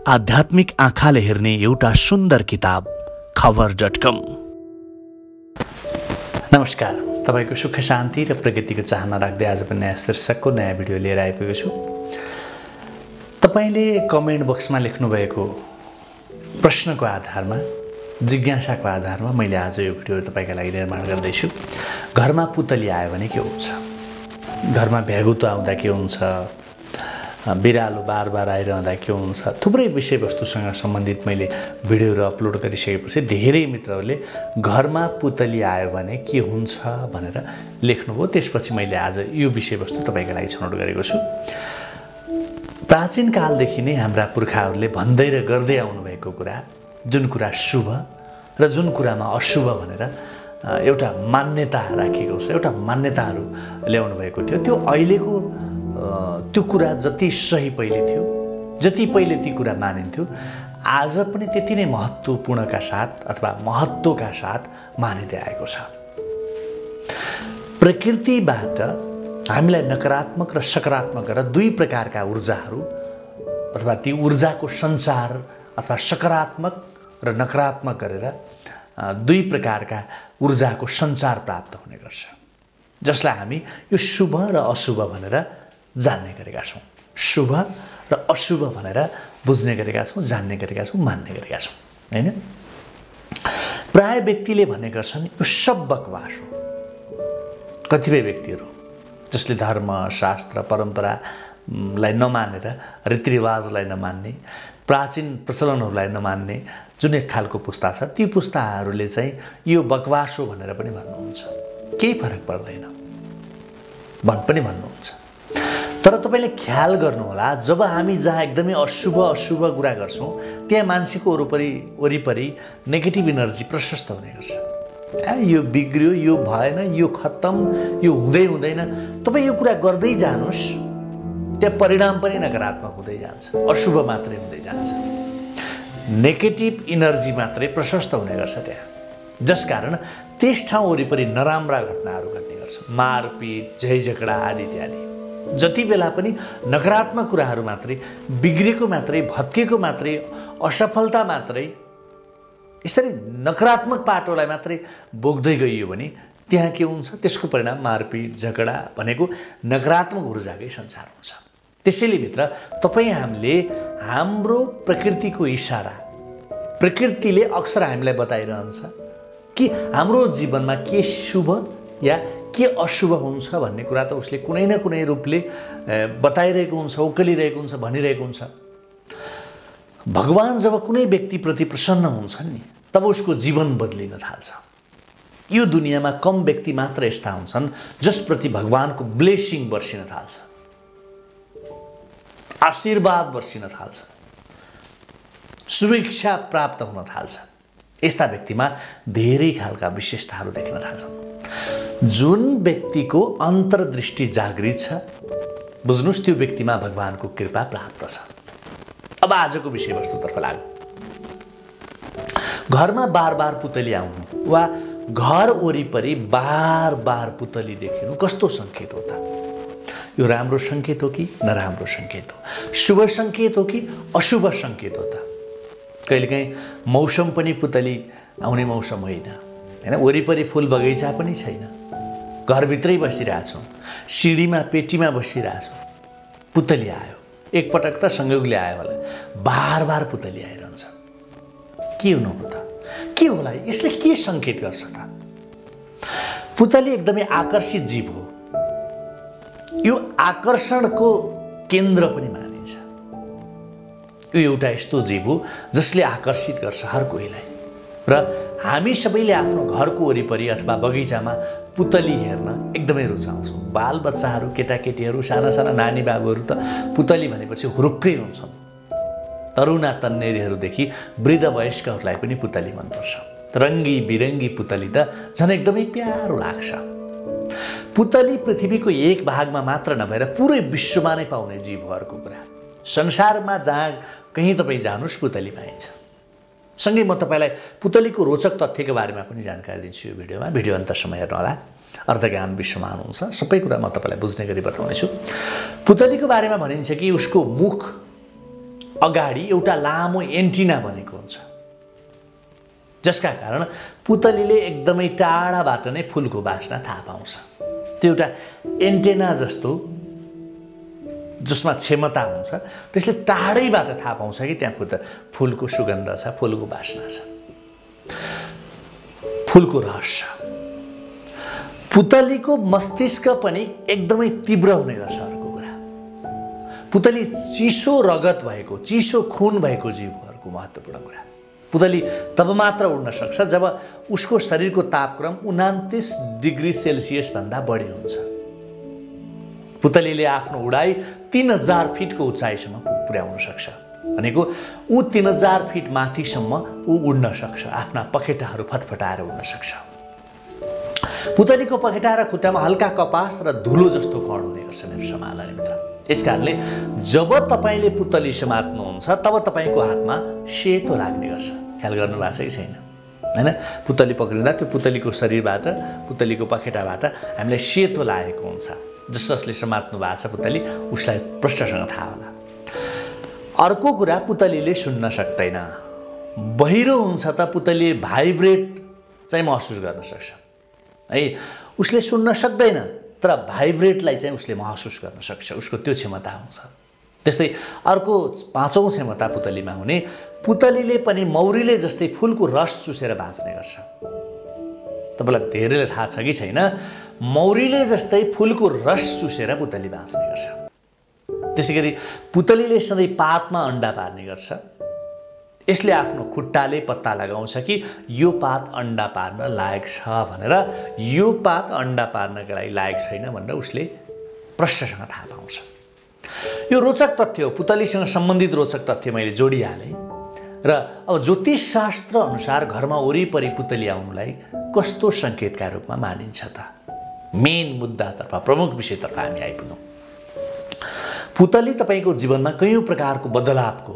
आध्यात्मिक आँखाले हेर्ने एउटा सुन्दर किताब खबर.com। नमस्कार, तपाईको सुख शान्ति र प्रगतिको चाहना राख्दै आज पनि नयाँ शीर्षकको नयाँ भिडियो लिएर आइपुगेको छु। तपाईले कमेन्ट बक्समा लेख्नु भएको प्रश्नको आधारमा, जिज्ञासाको आधारमा मैले आज यो भिडियो तपाईका लागि निर्माण गर्दैछु। घरमा पुतली आयो भने के हुन्छ? घरमा भ्यागुतो आउँदा के हुन्छ? बिरालो बार आइरहँदा के हुन्छ? थुप्रै विषयवस्तुसँग सम्बन्धित मैले भिडियोहरू अपलोड गरिसकेपछि धेरै मित्रहरूले घरमा पुतली आयो भने के हुन्छ भनेर लेख्नुभयो। त्यसपछि मैले आज यो विषयवस्तु तपाईका लागि छनौट गरेको छु। प्राचीन कालदेखि नै हाम्रा पुर्खाहरूले भन्दै र गर्दै आउनुभएको कुरा, जुन कुरा शुभ र जुन कुरामा अशुभ भनेर एउटा मान्यता राखेको छ, एउटा मान्यताहरू ल्याउनु भएको थियो। त्यो अहिलेको त्यो कुरा जति सही पहिले थियो, जति पहिले ती कुरा मानिन्थ्यो, आज पनि त्यति नै महत्त्वपूर्णका साथ अथवा महत्त्वका साथ मानिँदै आएको छ। प्रकृतिबाट हामीलाई नकारात्मक र सकारात्मक र दुई प्रकारका ऊर्जाहरू अथवा ती ऊर्जाको सञ्चार अथवा सकारात्मक र नकारात्मक गरेर दुई प्रकारका ऊर्जाको सञ्चार प्राप्त हुने गर्छ, जसलाई हामी यो शुभ र अशुभ भनेर जान्ने गरेका छौँ। शुभ र अशुभ भनेर बुझ्ने गरेका छौँ, जान्ने गरेका छौँ, मान्ने गरेका छौँ, हैन? प्राय व्यक्तिले भन्ने गर्छन् यो सब बकवास हो। कतिपय व्यक्तिहरू जसले धर्म, शास्त्र, परम्परालाई नमानेर, रीतिरिवाजलाई नमान्ने, प्राचीन प्रचलनहरूलाई नमान्ने जुन एक खालको पुस्ता छ, ती पुस्ताहरूले चाहिँ यो बकवास हो भनेर पनि भन्नुहुन्छ। केही फरक पर्दैन पनि भन्नुहुन्छ। तर तपाईले ख्याल गर्नुहोला, जब हामी जहाँ एकदमै अशुभ कुरा गर्छौँ त्यहाँ मान्छेको वरिपरि नेगेटिभ एनर्जी प्रशस्त हुने गर्छ। यो बिग्रियो, यो भएन, यो खत्तम, यो हुँदैन। तपाईँ यो कुरा गर्दै जानुहोस्, त्यहाँ परिणाम पनि नकारात्मक हुँदै जान्छ, अशुभ मात्रै हुँदै जान्छ, नेगेटिभ एनर्जी मात्रै प्रशस्त हुने गर्छ त्यहाँ। जसकारण त्यस ठाउँ वरिपरि नराम्रा घटनाहरू घट्ने गर्छ, मारपिट, झैझगडा आदि इत्यादि। जति बेला पनि नकारात्मक कुराहरू मात्रै, बिग्रेको मात्रै, भत्केको मात्रै, असफलता मात्रै, यसरी नकारात्मक पाटोलाई मात्रै बोक्दै गइयो भने त्यहाँ के हुन्छ? त्यसको परिणाम मारपिट, झगडा भनेको नकारात्मक ऊर्जाकै सञ्चार हुन्छ। त्यसैले मित्र, हामीले हाम्रो प्रकृतिको इसारा, प्रकृतिले अक्सर हामीलाई बताइरहन्छ कि हाम्रो जीवनमा के शुभ या के अशुभ हुन्छ भन्ने कुरा त उसले कुनै न कुनै रूपले बताइरहेको हुन्छ, उकलिरहेको हुन्छ, भनिरहेको हुन्छ। भगवान जब कुनै व्यक्तिप्रति प्रसन्न हुन्छन् नि, तब उसको जीवन बदलिन थाल्छ। यो दुनियाँमा कम व्यक्ति मात्र यस्ता हुन्छन् जसप्रति भगवानको ब्लेसिङ बर्सिन थाल्छ, आशीर्वाद बर्सिन थाल्छ, शुभेच्छा प्राप्त हुन थाल्छ। यस्ता व्यक्तिमा धेरै खालका विशेषताहरू देखिन थाल्छन्। जुन व्यक्तिको अन्तर्दृष्टि जागृत छ, बुझ्नुस् त्यो व्यक्तिमा भगवानको कृपा प्राप्त छ। अब आजको विषयवस्तुतर्फ लागौँ। घरमा बार पुतली आउनु वा घर वरिपरि बार पुतली देखिनु कस्तो सङ्केत हो त? यो राम्रो सङ्केत हो कि नराम्रो सङ्केत हो? शुभ सङ्केत हो कि अशुभ सङ्केत हो त? कहिलेकाहीँ मौसम पनि पुतली आउने मौसम होइन, हैन? वरिपरि फुल बगैँचा पनि छैन, घरभित्रै बसिरहेछौँ, सिँढीमा पेटीमा बसिरहेछौँ, पुतली आयो। एकपटक त संयोगले आयो होला, बार पुतली आइरहन्छ। के हुनु हो त? के होला? यसले के सङ्केत गर्छ त? पुतली एकदमै आकर्षित जीव हो। यो आकर्षणको केन्द्र पनि मानिन्छ। यो एउटा यस्तो जीव हो जसले आकर्षित गर्छ हर कोहीलाई। र हामी सबैले आफ्नो घरको वरिपरि अथवा बगैँचामा पुतली हेर्न एकदमै रुचाउँछौँ। बालबच्चाहरू, केटाकेटीहरू, साना नानी बाबुहरू त पुतली भनेपछि हुरुक्कै हुन्छन्। तरुणा तन्नेरीहरूदेखि वृद्ध वयस्कहरूलाई पनि पुतली मनपर्छ। रङ्गी बिरङ्गी पुतली त झन् एकदमै प्यारो लाग्छ। पुतली पृथ्वीको एक भागमा मात्र नभएर पुरै विश्वमा नै पाउने जीव हो। अर्को कुरा, संसारमा जहाँ कहीँ तपाईँ जानुस् पुतली पाइन्छ। सँगै म तपाईँलाई पुतलीको रोचक तथ्यको बारेमा पनि जानकारी दिन्छु यो भिडियोमा। भिडियो अन्तसम्म हेर्नुहोला। अर्धज्ञान विश्वमान हुन्छ, सबै कुरा म तपाईँलाई बुझ्ने गरी बताउनेछु। पुतलीको बारेमा भनिन्छ कि उसको मुख अगाडि एउटा लामो एन्टिना बनेको हुन्छ, जसका कारण पुतलीले एकदमै टाढाबाट नै फुलको बास्ना थाहा पाउँछ। त्यो एउटा एन्टेना जस्तो जसमा क्षमता हुन्छ, त्यसले टाढैबाट थाहा पाउँछ कि त्यहाँ फुलको सुगन्ध छ, फुलको बास्ना छ, फुलको रस छ। पुतलीको मस्तिष्क पनि एकदमै तीव्र हुने गर्छ। अर्को कुरा, पुतली चिसो रगत भएको, चिसो खुन भएको जीवहरूको महत्त्वपूर्ण कुरा। पुतली तब मात्र उड्न सक्छ जब उसको शरीरको तापक्रम 29 डिग्री सेल्सियस भन्दा बढी हुन्छ। पुतलीले आफ्नो उडाइ 3000 फिटको उचाइसम्म पुर्याउन सक्छ। भनेको ऊ 3000 फिट माथिसम्म ऊ उड्न सक्छ, आफ्ना पखेटाहरू फटफटाएर उड्न सक्छ। पुतलीको पखेटा र खुट्टामा हल्का कपास र धुलो जस्तो कण हुने गर्छ मेरो समाजले मित्र। यसकारणले जब तपाईँले पुतली समात्नुहुन्छ तब तपाईँको हातमा सेतो लाग्ने गर्छ। ख्याल गर्नुभएको छ कि छैन? हैन, पुतली पक्रिँदा त्यो पुतलीको शरीरबाट, पुतलीको पखेटाबाट हामीलाई सेतो लागेको हुन्छ। जसले समात्नु भएको छ पुतली, उसलाई प्रष्टसँग थाहा होला। अर्को कुरा, पुतलीले सुन्न सक्दैन। बहिरो हुन्छ त पुतलीले भाइब्रेट चाहिँ महसुस गर्न सक्छ है। उसले सुन्न सक्दैन तर भाइब्रेटलाई चाहिँ उसले महसुस गर्न सक्छ, उसको त्यो क्षमता हुन्छ। त्यस्तै अर्को 5औं क्षमता पुतलीमा हुने, पुतलीले पनि मौरीले जस्तै फुलको रस चुसेर बाँच्ने गर्छ। तपाईँलाई धेरैले थाहा छ कि छैन, मौरीले जस्तै फुलको रस चुसेर पुतली बाँच्ने गर्छ। त्यसैगरी पुतलीले सधैँ पातमा अन्डा पार्ने गर्छ। यसले आफ्नो खुट्टाले पत्ता लगाउँछ कि यो पात अन्डा पार्न लायक छ भनेर, यो पात अन्डा पार्नका लागि लायक छैन भनेर उसले प्रष्टसँग थाहा पाउँछ। यो रोचक तथ्य हो, पुतलीसँग सम्बन्धित रोचक तथ्य मैले जोडिहालेँ। र अब ज्योतिष शास्त्र अनुसार घरमा वरिपरि पुतली आउनुलाई कस्तो सङ्केतका रूपमा मानिन्छ त? मेन मुद्दातर्फ, प्रमुख विषयतर्फ हामी आइपुग्यौँ। पुतली तपाईँको जीवनमा कयौँ प्रकारको बदलावको,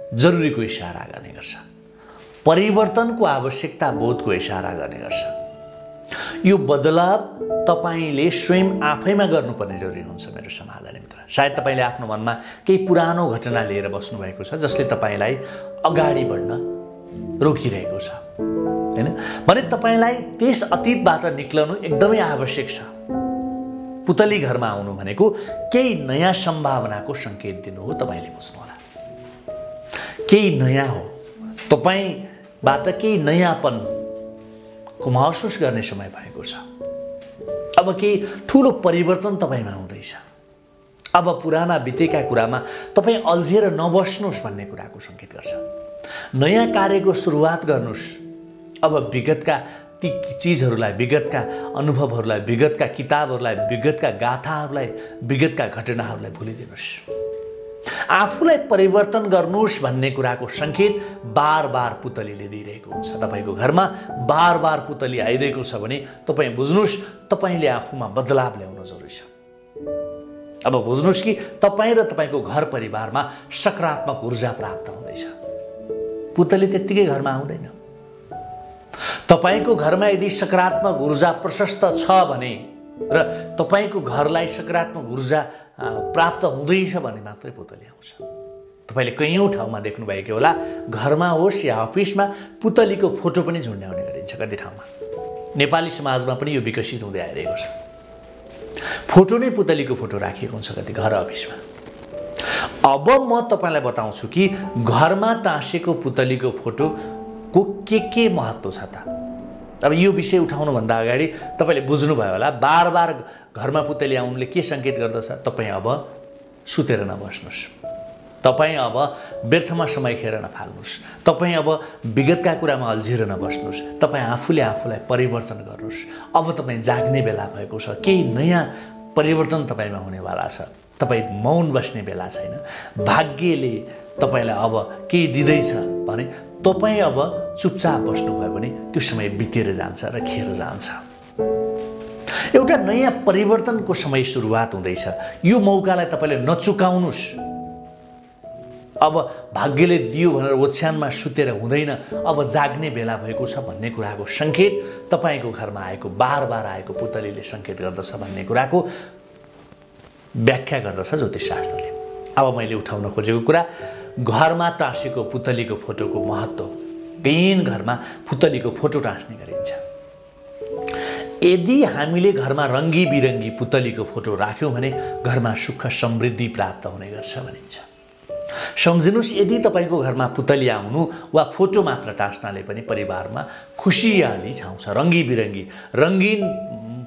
जरुरीको इसारा गर्ने गर्छ, परिवर्तनको आवश्यकता बोधको इसारा गर्ने गर्छ। यो बदलाव तपाईँले स्वयं आफैमा गर्नुपर्ने जरुरी हुन्छ मेरो समाजले मित्र। सायद तपाईँले आफ्नो मनमा केही पुरानो घटना लिएर बस्नुभएको छ जसले तपाईँलाई अगाडि बढ्न रोकिरहेको छ, हैन? भने तपाईँलाई त्यस अतीतबाट निक्लनु एकदमै आवश्यक छ। पुतली घरमा आउनु भनेको केही नयाँ सम्भावनाको सङ्केत दिनु हो। तपाईँले बुझ्नुहोला, केही नयाँ हो, तपाईँबाट केही नयाँपनको महसुस गर्ने समय भएको छ। अब केही ठुलो परिवर्तन तपाईँमा हुँदैछ। अब पुराना बितेका कुरामा तपाईँ अल्झिएर नबस्नुहोस् भन्ने कुराको सङ्केत गर्छ। नयाँ कार्यको सुरुवात गर्नुहोस्। अब विगतका ती चिजहरूलाई, विगतका अनुभवहरूलाई, विगतका किताबहरूलाई, विगतका गाथाहरूलाई, विगतका घटनाहरूलाई भुलिदिनुहोस्। आफूलाई परिवर्तन गर्नुहोस् भन्ने कुराको सङ्केत बार बार पुतलीले दिइरहेको हुन्छ। तपाईँको घरमा बार बार पुतली आइरहेको छ भने तपाईँ बुझ्नुहोस् तपाईँले आफूमा बदलाव ल्याउन जरुरी छ। अब बुझ्नुहोस् कि तपाईँ र तपाईँको घर परिवारमा सकारात्मक ऊर्जा प्राप्त हुँदैछ। पुतली त्यत्तिकै घरमा आउँदैन। तपाईँको घरमा यदि सकारात्मक ऊर्जा प्रशस्त छ भने र तपाईँको घरलाई सकारात्मक ऊर्जा प्राप्त हुँदैछ भने मात्रै पुतली आउँछ। तपाईँले कयौँ ठाउँमा देख्नुभएको होला, घरमा होस् या अफिसमा पुतलीको फोटो पनि झुन्ड्याउने गरिन्छ। कति ठाउँमा नेपाली समाजमा पनि यो विकसित हुँदै आइरहेको छ। फोटो नै पुतलीको फोटो राखिएको हुन्छ कति घर अफिसमा। अब म तपाईँलाई बताउँछु कि घरमा टाँसेको पुतलीको फोटोको के महत्त्व छ त। अब यो विषय उठाउनुभन्दा अगाडि तपाईँले बुझ्नुभयो होला, बार बार घरमा पुतली आउनुले के सङ्केत गर्दछ? तपाईँ अब सुतेर नबस्नुहोस्, तपाईँ अब व्यर्थमा समय खेर नफाल्नुहोस्, तपाईँ अब विगतका कुरामा अल्झिएर नबस्नुहोस्, तपाईँ आफूले आफूलाई परिवर्तन गर्नुहोस्। अब तपाईँ जाग्ने बेला भएको छ, केही नयाँ परिवर्तन तपाईँमा हुनेवाला छ। तपाईँ मौन बस्ने बेला छैन। भाग्यले तपाईँलाई अब केही दिँदैछ भने तपाईँ अब चुपचाप बस्नुभयो भने त्यो समय बितेर जान्छ र खेर जान्छ। एउटा नयाँ परिवर्तनको समय सुरुवात हुँदैछ। यो मौकालाई तपाईँले नचुकाउनुहोस्। अब भाग्यले दियो भनेर ओछ्यानमा सुतेर हुँदैन, अब जाग्ने बेला भएको छ भन्ने कुराको सङ्केत तपाईँको घरमा आएको, बार बार आएको पुतलीले सङ्केत गर्दछ भन्ने कुराको व्याख्या गर्दछ ज्योतिषशास्त्रले। अब मैले उठाउन खोजेको कुरा घरमा टाँसेको पुतलीको फोटोको महत्त्व। विहीन घरमा पुतलीको फोटो टाँस्ने गरिन्छ। यदि हामीले घरमा रङ्गी बिरङ्गी पुतलीको फोटो राख्यौँ भने घरमा सुख समृद्धि प्राप्त हुने गर्छ भनिन्छ। सम्झिनुहोस्, यदि तपाईँको घरमा पुतली आउनु वा फोटो मात्र टाँस्नाले पनि परिवारमा खुसियाली छाउँछ। रङ्गी बिरङ्गी रङ्गीन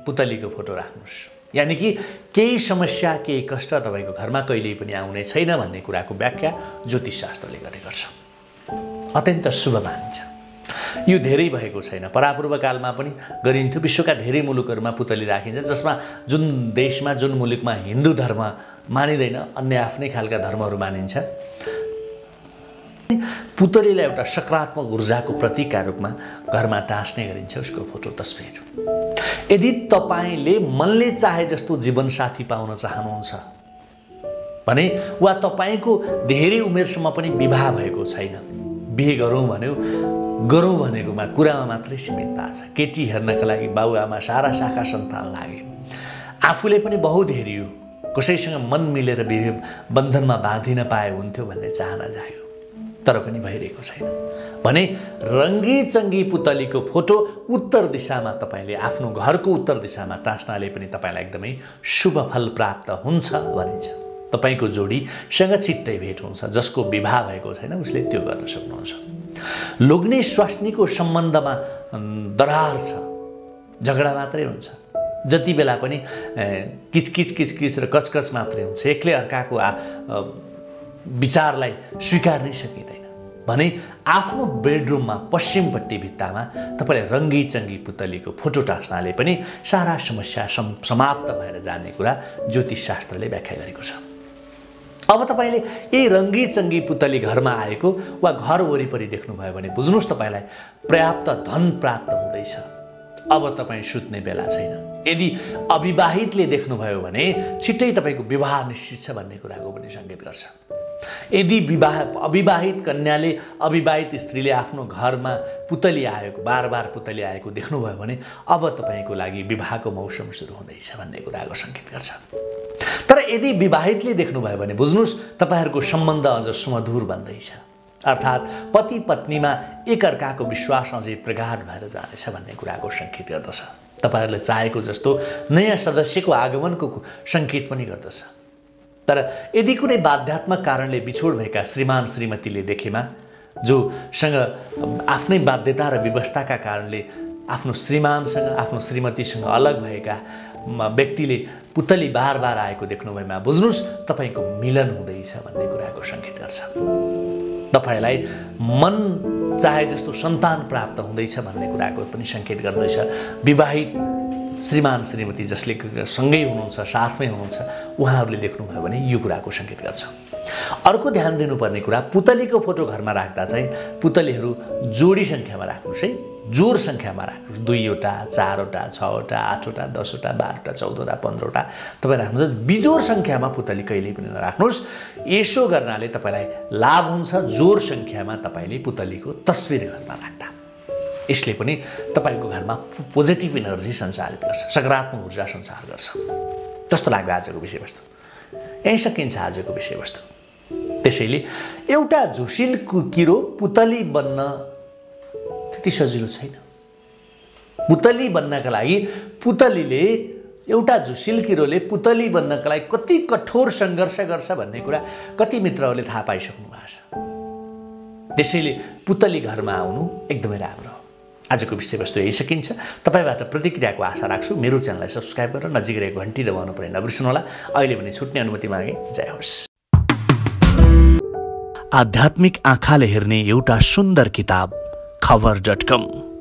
पुतलीको फोटो राख्नुहोस्, यानि कि केही समस्या केही कष्ट तपाईँको घरमा कहिल्यै पनि आउने छैन भन्ने कुराको व्याख्या ज्योतिषशास्त्रले गरेको छ। अत्यन्त शुभ मानिन्छ। यो धेरै भएको छैन, परापूर्व कालमा पनि गरिन्थ्यो। विश्वका धेरै मुलुकहरूमा पुतली राखिन्छ, जसमा जुन देशमा जुन मुलुकमा हिन्दू धर्म मानिँदैन, अन्य आफ्नै खालका धर्महरू मानिन्छ, पुतलीलाई एउटा सकारात्मक ऊर्जाको प्रतीकका रूपमा घरमा टाँस्ने गरिन्छ उसको फोटो तस्बिर। यदि तपाईँले मनले चाहे जस्तो जीवनसाथी पाउन चाहनुहुन्छ भने वा तपाईँको धेरै उमेरसम्म पनि विवाह भएको छैन, बिहे गरौँ भनेकोमा कुरामा मात्रै सीमित भएको छ, केटी हेर्नका लागि बाबुआमा सारा शाखा सन्तान लागे, आफूले पनि बहुत हेरियो, कसैसँग मन मिलेर बन्धनमा बाँधिन पाए हुन्थ्यो भन्ने चाहना जाग्यो, तर पनि भइरहेको छैन भने रङ्गी चङ्गी पुतलीको फोटो उत्तर दिशामा तपाईँले आफ्नो घरको उत्तर दिशामा टाँस्नाले पनि तपाईँलाई एकदमै शुभ फल प्राप्त हुन्छ भनिन्छ। तपाईँको जोडीसँग छिट्टै भेट हुन्छ। जसको विवाह भएको छैन उसले त्यो गर्न सक्नुहुन्छ। लोग्ने स्वास्नीको सम्बन्धमा दरार छ, झगडा मात्रै हुन्छ, जति बेला पनि किचकिच र कचकच मात्रै हुन्छ, एकले अर्काको विचारलाई स्वीकार नै सकिँदैन भने आफ्नो बेडरुममा पश्चिमपट्टि भित्तामा तपाईँले रङ्गी चङ्गी पुतलीको फोटो टाँस्नाले पनि सारा समस्या समाप्त भएर जाने कुरा ज्योतिषशास्त्रले व्याख्या गरेको छ। अब तपाईँले यही रङ्गी चङ्गी पुतली घरमा आएको वा घर वरिपरि देख्नुभयो भने बुझ्नुहोस् तपाईँलाई पर्याप्त धन प्राप्त हुँदैछ। अब तपाईँ सुत्ने बेला छैन। यदि अविवाहितले देख्नुभयो भने छिट्टै तपाईँको विवाह निश्चित छ भन्ने कुराको पनि सङ्केत गर्छ। यदि अविवाहित कन्याले अविवाहित स्त्रीले आफ्नो घरमा पुतली आएको बार पुतली आएको देख्नुभयो भने अब तपाईँको लागि विवाहको मौसम सुरु हुँदैछ भन्ने कुराको सङ्केत गर्छ। तर यदि विवाहितले देख्नुभयो भने बुझ्नुहोस् तपाईँहरूको सम्बन्ध अझ सुमधुर बन्दैछ, अर्थात् पति पत्नीमा एकअर्काको विश्वास अझै प्रगाढ भएर जानेछ भन्ने कुराको सङ्केत गर्दछ। तपाईँहरूले चाहेको जस्तो नयाँ सदस्यको आगमनको सङ्केत पनि गर्दछ। तर यदि कुनै बाध्यात्मक कारणले बिछोड भएका श्रीमान श्रीमतीले देखेमा, जोसँग आफ्नै बाध्यता र व्यवस्थाका कारणले आफ्नो श्रीमानसँग आफ्नो श्रीमतीसँग अलग भएका व्यक्तिले पुतली बार आएको देख्नुभएमा बुझ्नुहोस् तपाईँको मिलन हुँदैछ भन्ने कुराको सङ्केत गर्छ। तपाईँलाई मन चाहे जस्तो सन्तान प्राप्त हुँदैछ भन्ने कुराको पनि सङ्केत गर्दैछ। विवाहित श्रीमान श्रीमती जसले सँगै हुनुहुन्छ, साथमै हुनुहुन्छ, उहाँहरूले देख्नुभयो भने यो कुराको सङ्केत गर्छ। अर्को ध्यान दिनुपर्ने कुरा, पुतलीको फोटो घरमा राख्दा चाहिँ पुतलीहरू जोडी सङ्ख्यामा राख्नुहोस् है, जोर सङ्ख्यामा राख्नुहोस्। 2वटा, 4वटा, 6वटा, 8वटा, 10वटा, 12वटा, 14वटा, 15वटा तपाईँ राख्नुहोस्। बिजोर सङ्ख्यामा पुतली कहिल्यै पनि नराख्नुहोस्। यसो गर्नाले तपाईँलाई लाभ हुन्छ। जोर सङ्ख्यामा तपाईँले पुतलीको तस्बिर घरमा राख्दा यसले पनि तपाईँको घरमा पोजिटिभ इनर्जी सञ्चारित गर्छ, सकारात्मक ऊर्जा सञ्चार गर्छ। जस्तो लाग्यो आजको विषयवस्तु। यहीँ सकिन्छ आजको विषयवस्तु। त्यसैले एउटा झुसिल किरो पुतली बन्न त्यति सजिलो छैन। पुतली बन्नका लागि पुतलीले एउटा झुसिल किरोले पुतली बन्नका लागि कति कठोर सङ्घर्ष गर्छ भन्ने कुरा कति मित्रहरूले थाहा पाइसक्नु भएको छ। त्यसैले पुतली घरमा आउनु एकदमै राम्रो। आजको विषयवस्तु यही सकिन्छ। तपाईँबाट प्रतिक्रियाको आशा राख्छु। मेरो च्यानललाई सब्स्क्राइब गरेर नजिक रहेको घन्टी दबाउनु पर्ने नबिर्सनुहोला। अहिले भने छुट्ने अनुमति मागे। जय होस्। आध्यात्मिक आँखाले हेर्ने एउटा सुन्दर किताब खबर.com।